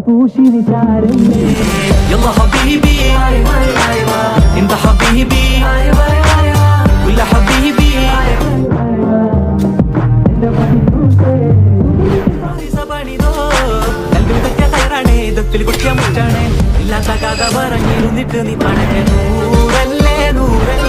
പൂശിനി ചാരല്ലേ يلا حبيبي انت حبيبي ولا حبيبي ദത്തിൽ കുട്ടിയ മുറ്റാണ് ഇല്ലാത്ത കഥ പറഞ്ഞിരുന്നിട്ട് നീ പണക്കെ നൂറല്ലേ നൂറല്ലേ